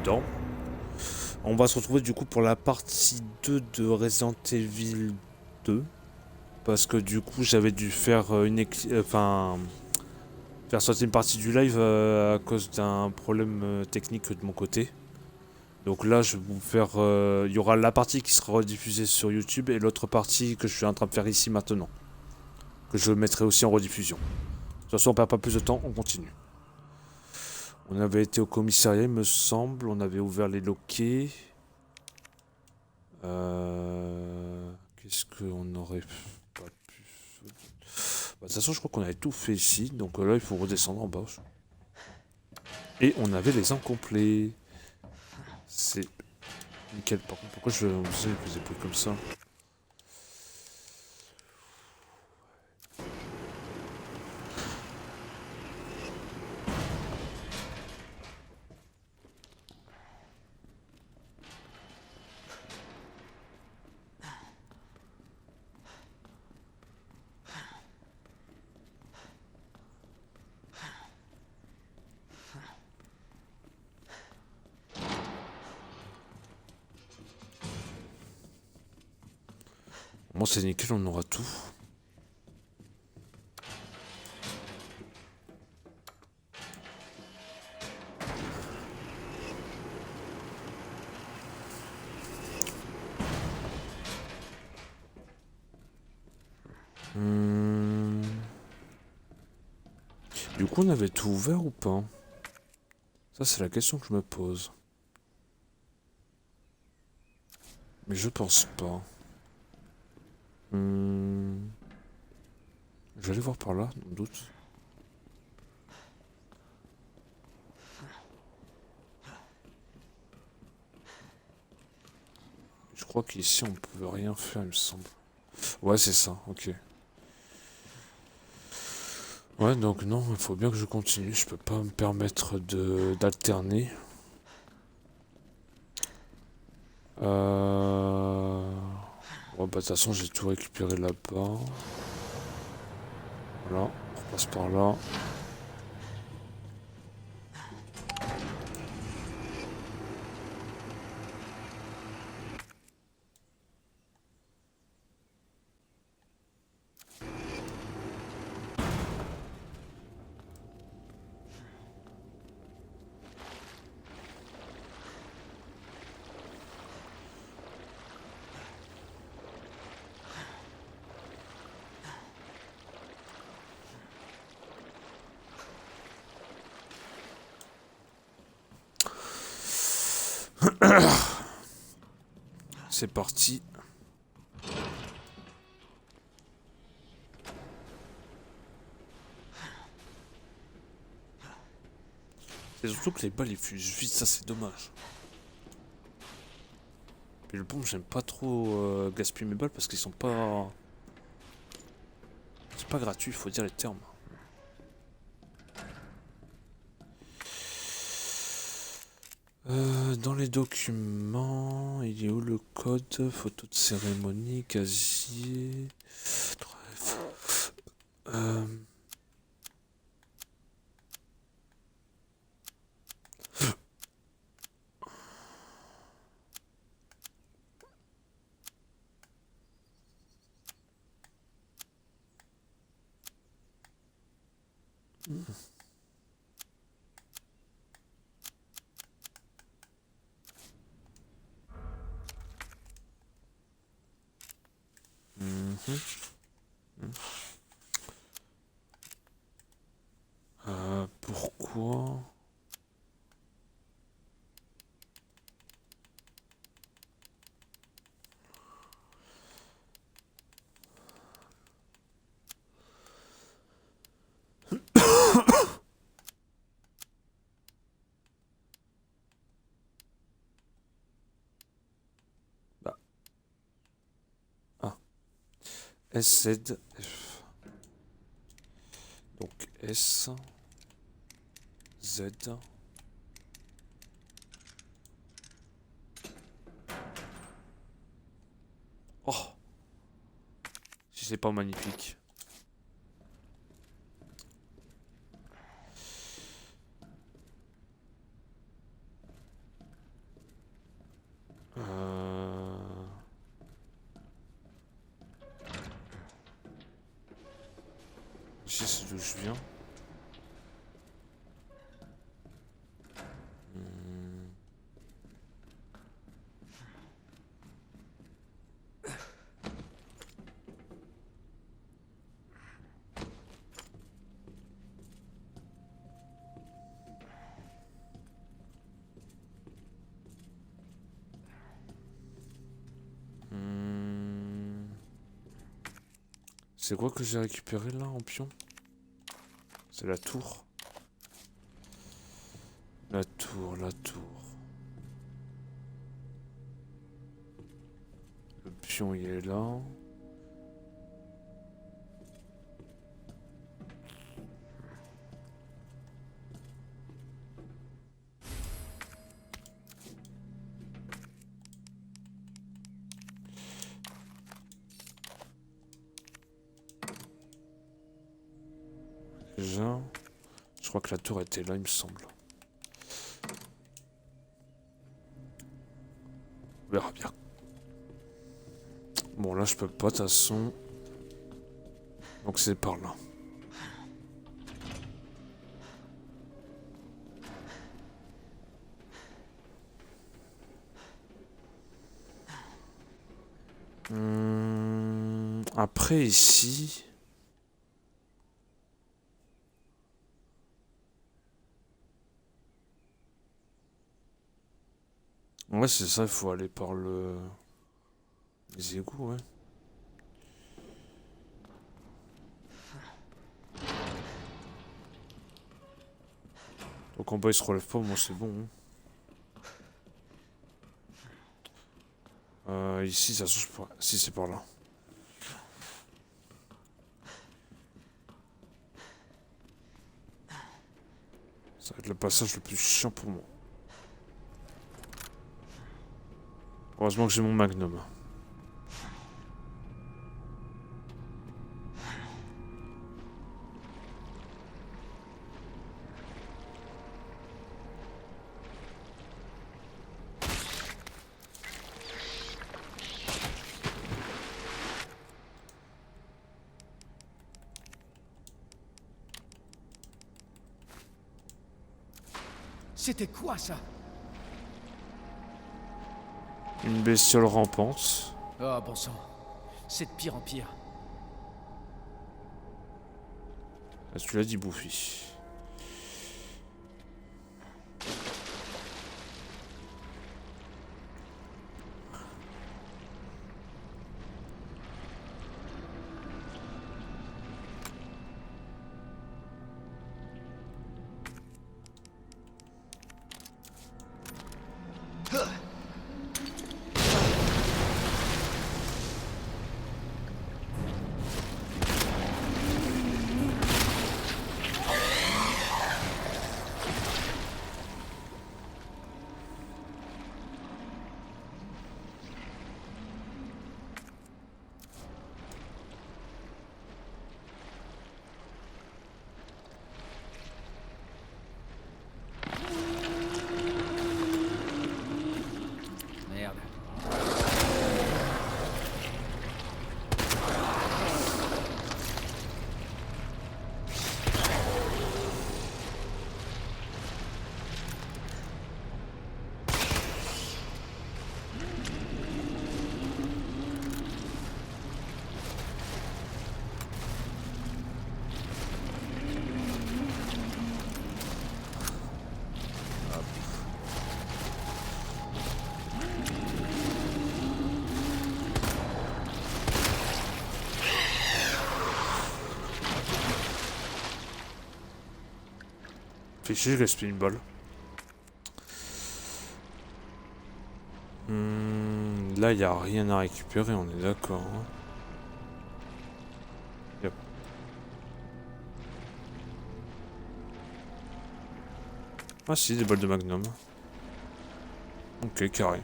Président. On va se retrouver du coup pour la partie 2 de Resident Evil 2. Parce que du coup j'avais dû faire faire sortir une partie du live à cause d'un problème technique de mon côté. Donc là je vais vous faire... Il y aura la partie qui sera rediffusée sur YouTube et l'autre partie que je suis en train de faire ici maintenant. Que je mettrai aussi en rediffusion. De toute façon on perd pas plus de temps, on continue. On avait été au commissariat il me semble, on avait ouvert les loquets. Qu'est-ce qu'on aurait pas pu... Bah, de toute façon, je crois qu'on avait tout fait ici. Donc là, il faut redescendre en bas. Et on avait les incomplets. C'est nickel. Par contre, pourquoi je faisais des bruits comme ça? Moi, c'est nickel, on aura tout. Hum. Du coup, on avait tout ouvert ou pas? Ça, c'est la question que je me pose. Mais je pense pas. Hum. Je vais aller voir par là, sans doute. Je crois qu'ici, on peut rien faire, il me semble. Ouais, c'est ça, ok. Ouais, donc non, il faut bien que je continue. Je peux pas me permettre de d'alterner. Ouais, bah de toute façon, j'ai tout récupéré là-bas. Voilà, on repasse par là. C'est parti. C'est surtout que les balles ils fusent vite, ça c'est dommage. Puis le bombe, j'aime pas trop gaspiller mes balles parce qu'ils sont pas. C'est pas gratuit, il faut dire les termes. Dans les documents, il est où le code? Photo de cérémonie, casier. Euh, pourquoi? Bah, ah, SZF. Donc S, Z. Oh, si c'est pas magnifique. ici, c'est d'où je viens. C'est quoi que j'ai récupéré là en pion? C'est la tour. La tour, la tour. Le pion il est là. Déjà, je crois que la tour était là, il me semble. On verra bien. Bon, là, je peux pas, de toute façon. Donc, c'est par là. Après, ici... Ouais, c'est ça, il faut aller par le... les égouts, ouais. Donc en bas, il se relève pas, moi c'est bon. Ici, ça change pas. Si, c'est par là. Ça va être le passage le plus chiant pour moi. Heureusement que j'ai mon magnum. C'était quoi ça? Une bestiole rampante. Oh bon sang, c'est de pire en pire. Ah, tu l'as dit, Bouffi. Merde. Fait chier, je gaspille une balle. Là, il n'y a rien à récupérer, on est d'accord. Hein. Yep. Ah si, des balles de magnum. Ok, carré.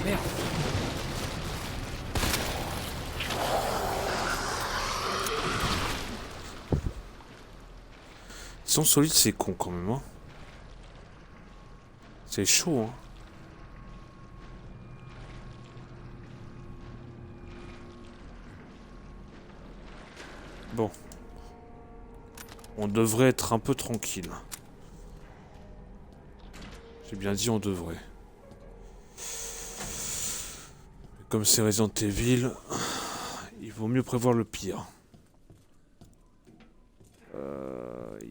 Merde. Sans solide, c'est con quand même, hein. C'est chaud, hein. Bon. On devrait être un peu tranquille. J'ai bien dit on devrait. Comme c'est Resident Evil, il vaut mieux prévoir le pire.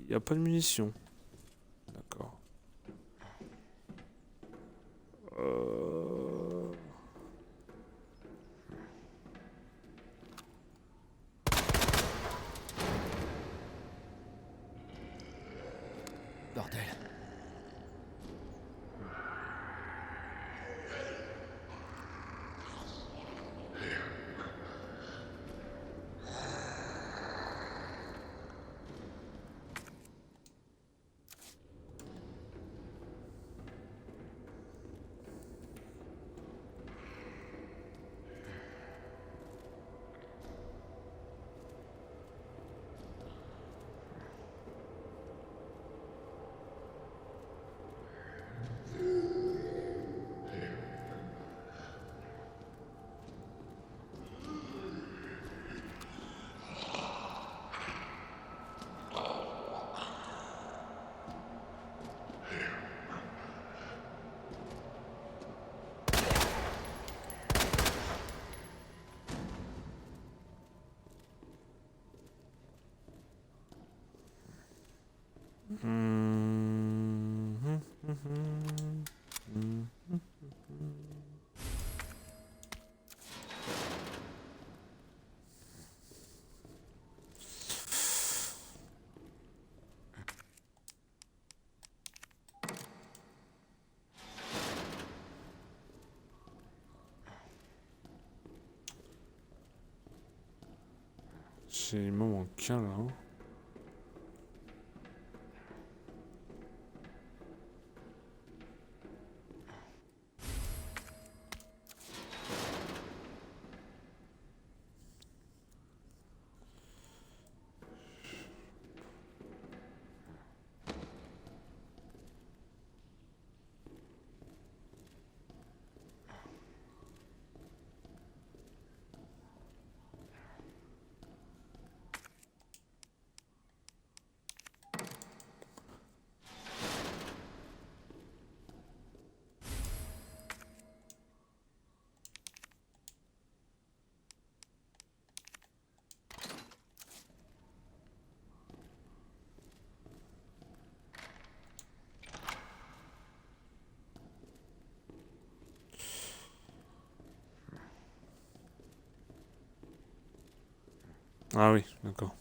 Il n'y a pas de munitions. D'accord. Bordel. Il m'en manque un là. Ah oui, d'accord.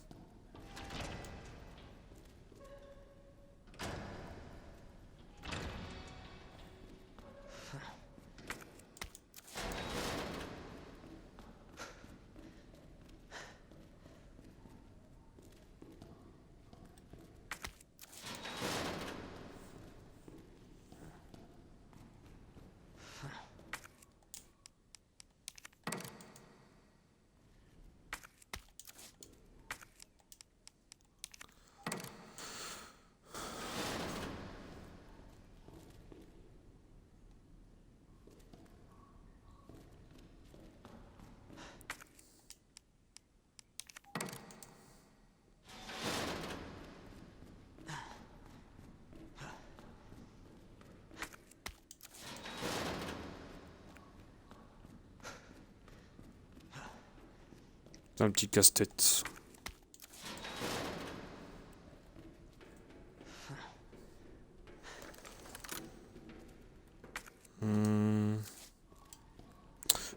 C'est un petit casse-tête.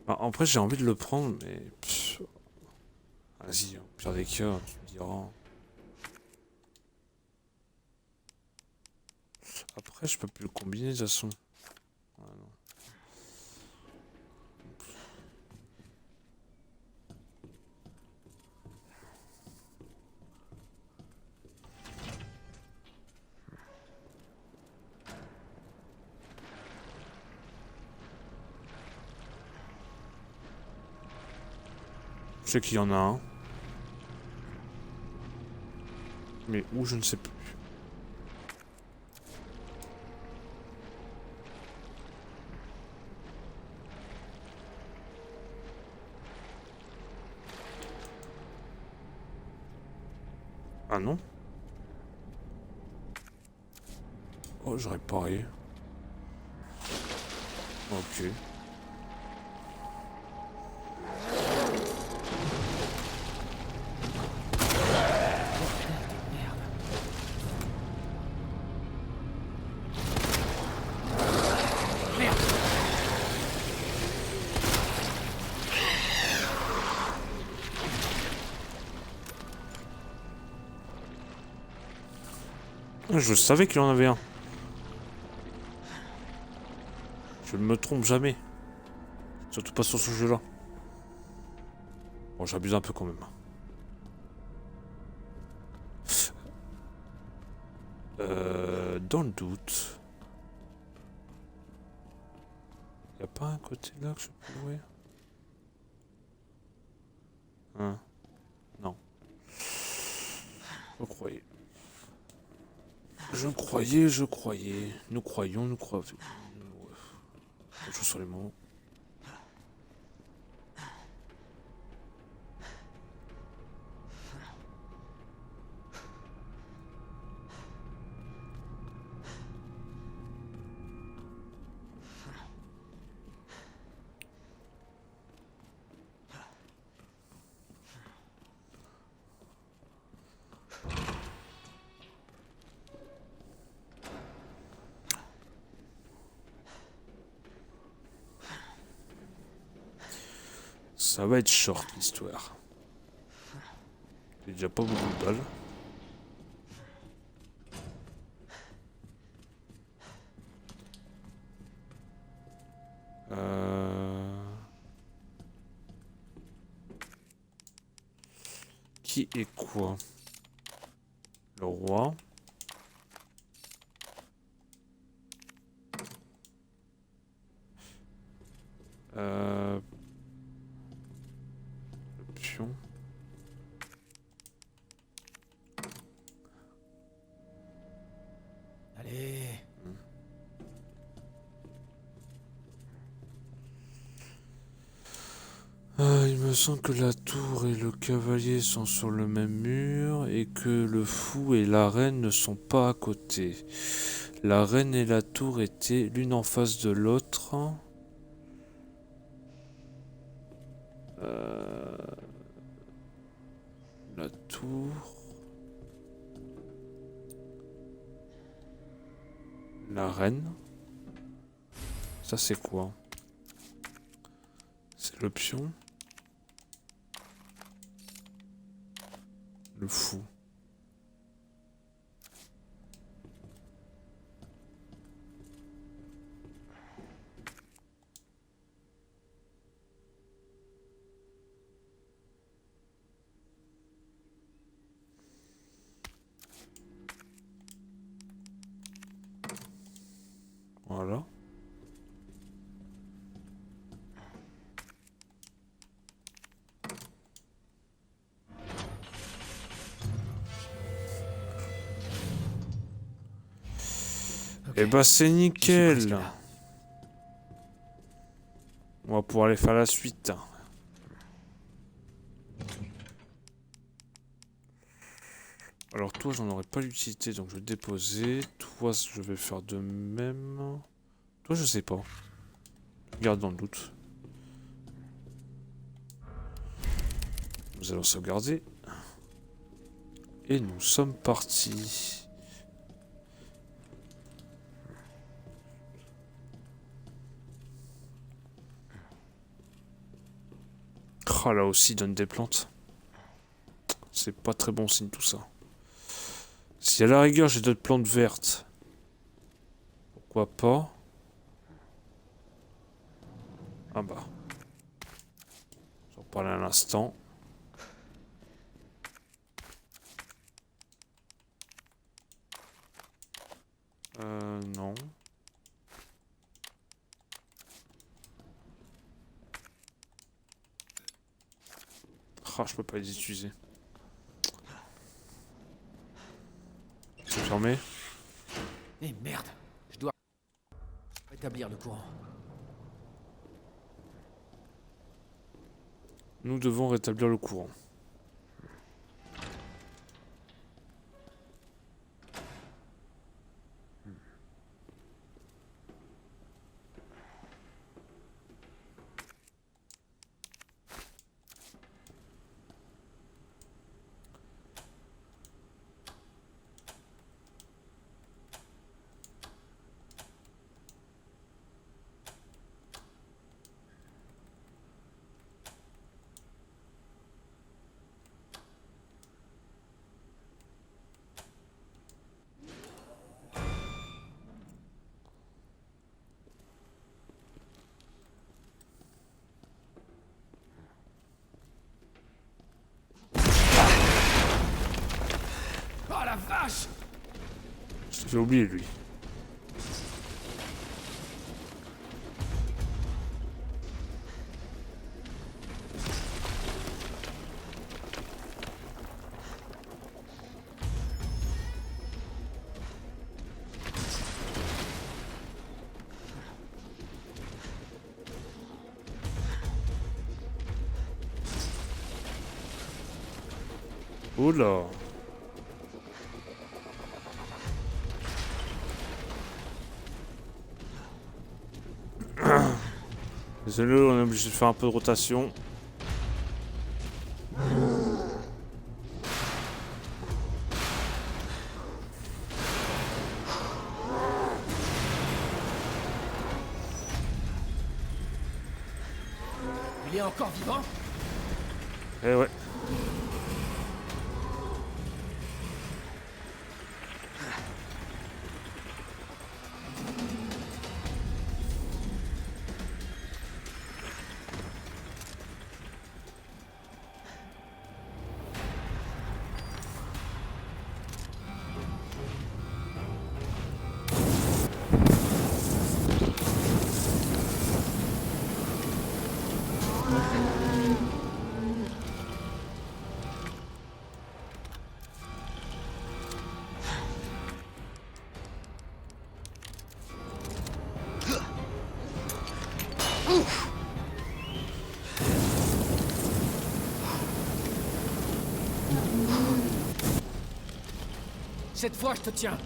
Bah, après, j'ai envie de le prendre, mais... Vas-y, au pire des cas, tu me diras. Après, je peux plus le combiner de toute façon. Ah, non. Je sais qu'il y en a un. Mais où, je ne sais plus. Ah non. Oh, j'aurais parié. Ok. Je savais qu'il y en avait un. Je ne me trompe jamais. Surtout pas sur ce jeu-là. Bon, j'abuse un peu quand même. Dans le doute. Y a pas un côté là que je peux ouvrir? Hein? Non. Je croyais. Je croyais. Nous croyons, nous croyons. Je joue sur les mots. Ça va être short l'histoire. J'ai déjà pas beaucoup de balles. Qui est quoi? Le roi. Le pion. Allez. Il me semble que la tour et le cavalier sont sur le même mur et que le fou et la reine ne sont pas à côté. La reine et la tour étaient l'une en face de l'autre. La tour. La reine. Ça c'est quoi? C'est le pion. Le fou. Voilà. Ok. Et bah c'est Je suis presque nickel. là. On va pouvoir aller faire la suite. Alors toi j'en aurais pas l'utilité donc je vais déposer. Toi je vais faire de même. Toi je sais pas. Garde dans le doute. Nous allons sauvegarder. Et nous sommes partis. Ah là aussi il donne des plantes. C'est pas très bon signe tout ça. Si à la rigueur j'ai d'autres plantes vertes. Pourquoi pas? Ah bah. J'en parlais à l'instant. Non. Ah, je peux pas les utiliser. C'est fermé. Eh merde. Je dois rétablir le courant. Nous devons rétablir le courant. J'ai oublié lui. Oula. Désolé, on est obligé de faire un peu de rotation. Il est encore vivant? Eh ouais. Cette fois, je te tiens.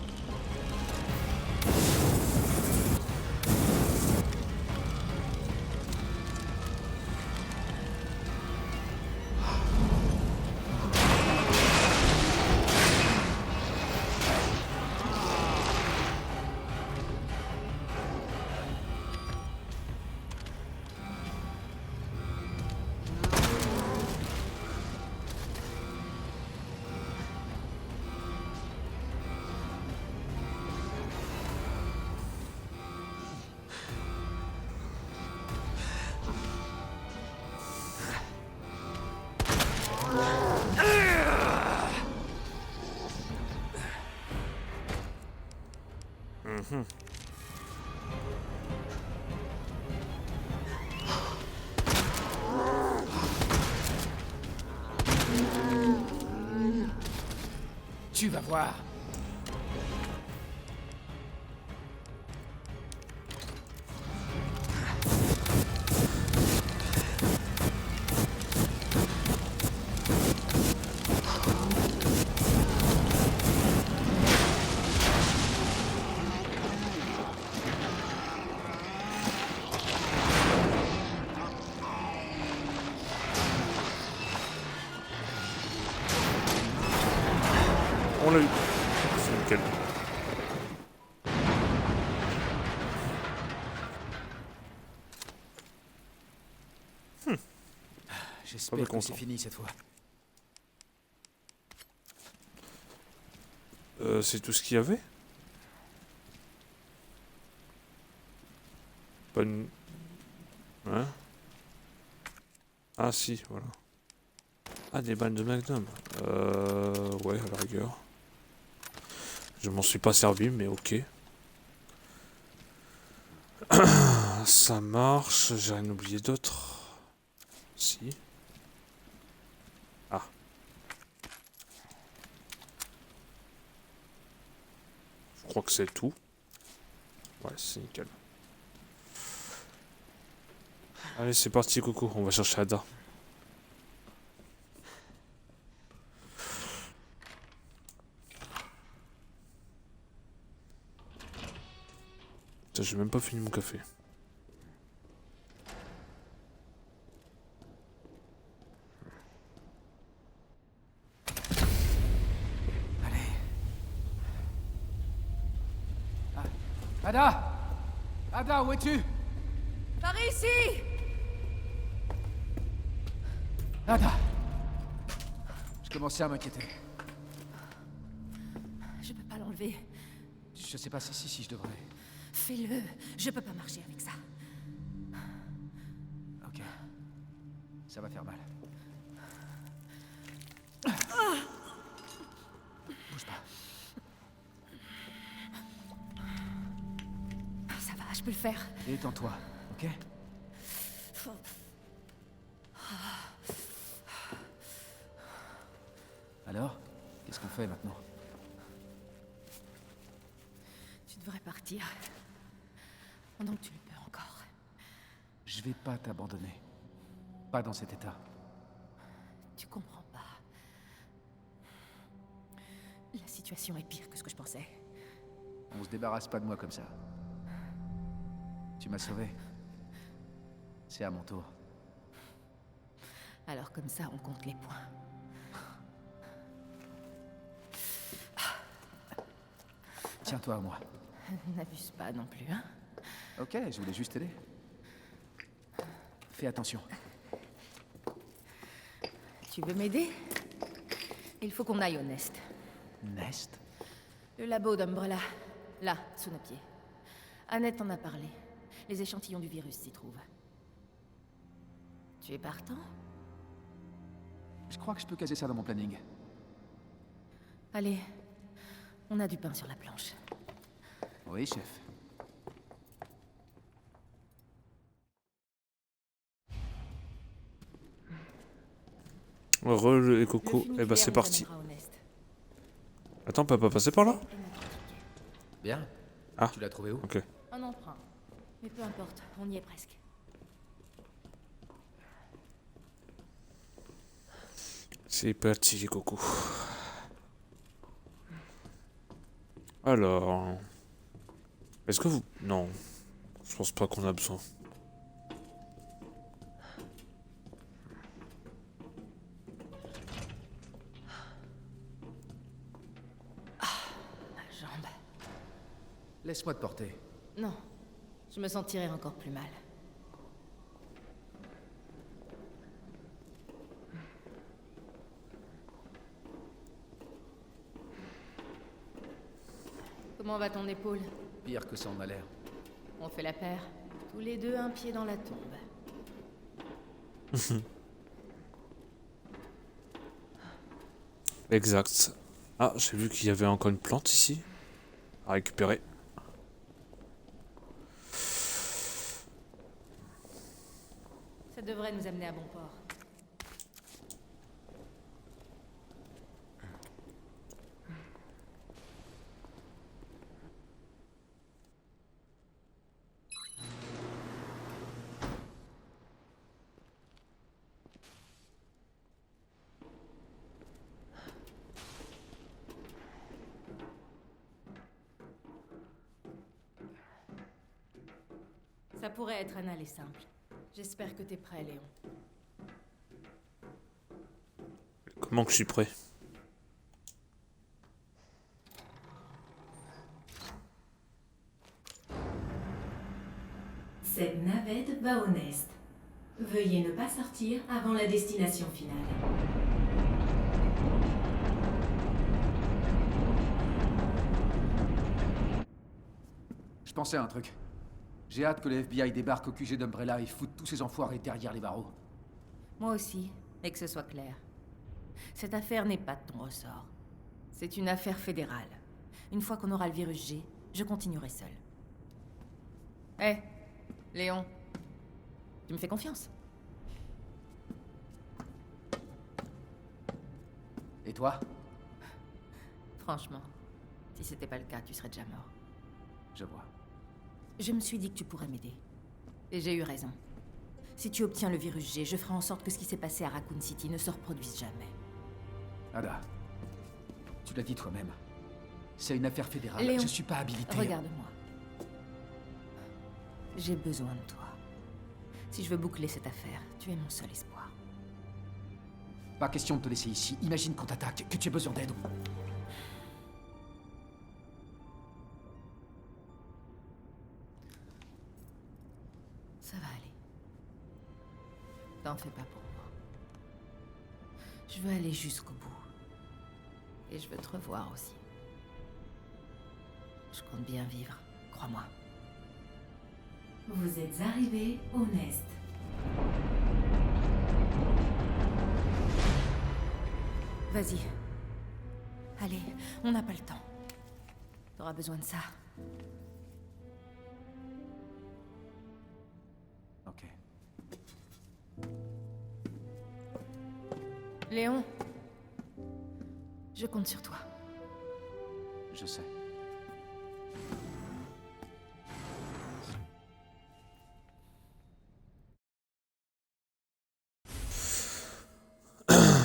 Tu vas voir. On l'a eu. C'est nickel. J'espère que c'est fini cette fois. C'est tout ce qu'il y avait? Pas une... Hein? Ah si, voilà. Ah, des balles de Magnum. Ouais, à la rigueur. Je m'en suis pas servi, mais ok. Ça marche, j'ai rien oublié d'autre. Si. Ah. Je crois que c'est tout. Ouais, c'est nickel. Allez, c'est parti, Coco. On va chercher Ada. Putain, j'ai même pas fini mon café. Allez. Ah. Ada! Ada, où es-tu? Par ici! Ada! Je commençais à m'inquiéter. Je peux pas l'enlever. Je sais pas si je devrais. Fais-le. Je peux pas marcher avec ça. Ok. Ça va faire mal. Bouge pas. Je peux le faire. Détends-toi, ok? Alors? Qu'est-ce qu'on fait maintenant? Tu devrais partir. Pendant que tu le peux encore. Je vais pas t'abandonner. Pas dans cet état. Tu comprends pas. La situation est pire que ce que je pensais. On se débarrasse pas de moi comme ça. Tu m'as sauvé. C'est à mon tour. Alors comme ça, on compte les points. Tiens-toi à moi. N'abuse pas non plus, hein? Ok, je voulais juste t'aider. Fais attention. Tu veux m'aider? Il faut qu'on aille au Nest. Nest? Le labo d'Umbrella. Là, sous nos pieds. Annette en a parlé. Les échantillons du virus s'y trouvent. Tu es partant? Je crois que je peux caser ça dans mon planning. Allez, on a du pain sur la planche. Oui, chef. Re et Coco. Eh ben c'est parti. Attends, on peut pas passer par là? Bien. Ah. Tu l'as trouvé où? Ok. Un emprunt. Mais peu importe, on y est presque. C'est parti, les Coco. Alors... Est-ce que vous... Non. Je pense pas qu'on a besoin. Ma jambe. Laisse-moi te porter. Non, je me sentirais encore plus mal. Comment va ton épaule? Pire que ça en a l'air. On fait la paire. Tous les deux un pied dans la tombe. Exact. Ah, j'ai vu qu'il y avait encore une plante ici. À récupérer. Ça devrait nous amener à bon port. Ça pourrait être anal et simple. J'espère que t'es prêt, Léon. Comment que je suis prêt? Cette navette va au Nest. Veuillez ne pas sortir avant la destination finale. Je pensais à un truc. J'ai hâte que le FBI débarque au QG d'Umbrella et foute tous ces enfoirés derrière les barreaux. Moi aussi, et que ce soit clair. Cette affaire n'est pas de ton ressort. C'est une affaire fédérale. Une fois qu'on aura le virus G, je continuerai seul. Hé, Léon, tu me fais confiance? Et toi? Franchement, si c'était pas le cas, tu serais déjà mort. Je vois. Je me suis dit que tu pourrais m'aider. Et j'ai eu raison. Si tu obtiens le virus G, je ferai en sorte que ce qui s'est passé à Raccoon City ne se reproduise jamais. Ada, tu l'as dit toi-même. C'est une affaire fédérale. Léon, je suis pas habilité. Regarde-moi. J'ai besoin de toi. Si je veux boucler cette affaire, tu es mon seul espoir. Pas question de te laisser ici. Imagine qu'on t'attaque, que tu aies besoin d'aide. Ça va aller. T'en fais pas pour moi. Je veux aller jusqu'au bout. Et je veux te revoir aussi. Je compte bien vivre, crois-moi. Vous êtes arrivé au Nest. Vas-y. Allez, on n'a pas le temps. T'auras besoin de ça. Léon, je compte sur toi. Je sais.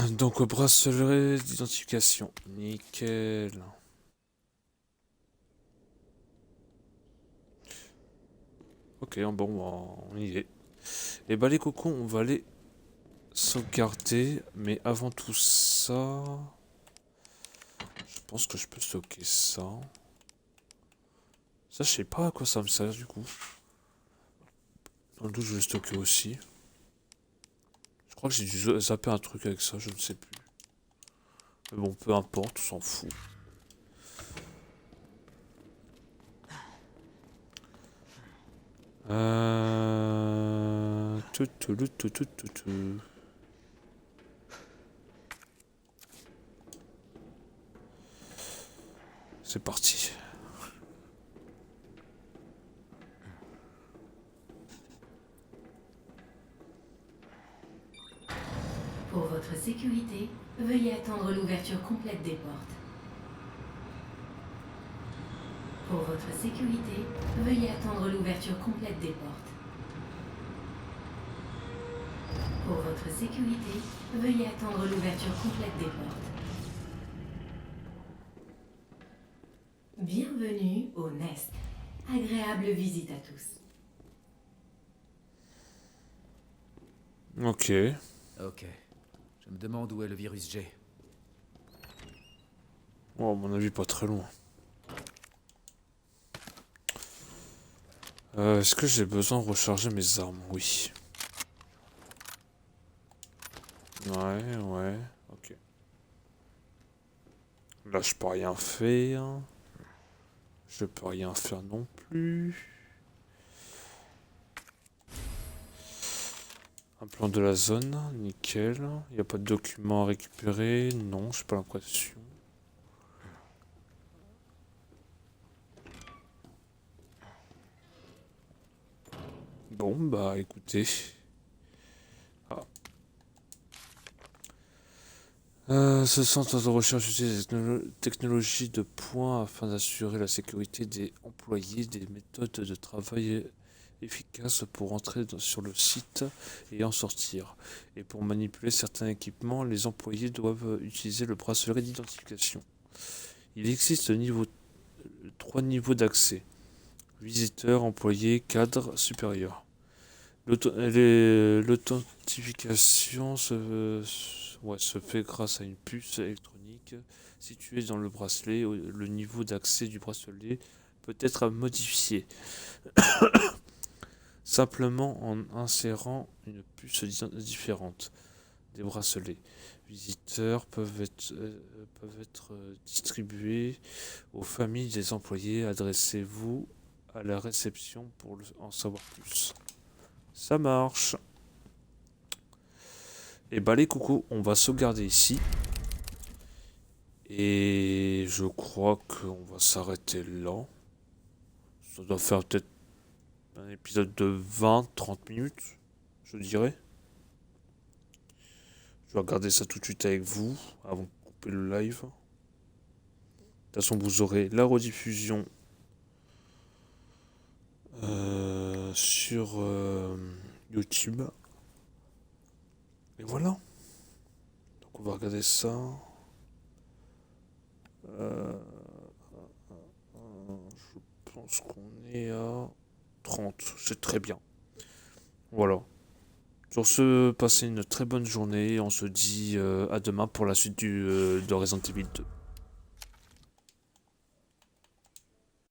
Donc bracelet d'identification. Nickel. Ok, bon, on y est. Et bah les cocons, on va aller sauvegarder. Mais avant tout ça... Je pense que je peux stocker ça. Ça, je sais pas à quoi ça me sert du coup. Dans le doute, je vais le stocker aussi. Je crois que j'ai dû zapper un truc avec ça, je ne sais plus. Mais bon, peu importe, on s'en fout. Tout. C'est parti. Pour votre sécurité, veuillez attendre l'ouverture complète des portes. Pour votre sécurité, veuillez attendre l'ouverture complète des portes. Pour votre sécurité, veuillez attendre l'ouverture complète des portes. Bienvenue au Nest. Agréable visite à tous. Ok. Ok. Je me demande où est le virus G. Oh, à mon avis, pas très loin. Est-ce que j'ai besoin de recharger mes armes? Oui. Ouais. Ok. Là, je peux rien faire. Je peux rien faire non plus. Un plan de la zone, nickel. Il n'y a pas de documents à récupérer. Non, j'ai pas l'impression. Bon, bah écoutez. Ah. Ce centre de recherche utilise des technologies de points afin d'assurer la sécurité des employés, des méthodes de travail efficaces pour entrer sur le site et en sortir. Et pour manipuler certains équipements, les employés doivent utiliser le bracelet d'identification. Il existe 3 niveaux d'accès. Visiteur, employé, cadre, supérieur. L'authentification se fait grâce à une puce électronique située dans le bracelet. Le niveau d'accès du bracelet peut être modifié simplement en insérant une puce différente. Des bracelets visiteurs peuvent être distribués aux familles des employés. Adressez-vous à la réception pour en savoir plus. Ça marche. Et bah les coucous, on va sauvegarder ici. Et je crois qu'on va s'arrêter là. Ça doit faire peut-être un épisode de 20-30 minutes, je dirais. Je vais regarder ça tout de suite avec vous, avant de couper le live. De toute façon, vous aurez la rediffusion sur YouTube. Et voilà. Donc on va regarder ça. Je pense qu'on est à 30. C'est très bien. Voilà. Sur ce, passez une très bonne journée. On se dit à demain pour la suite de Resident Evil 2.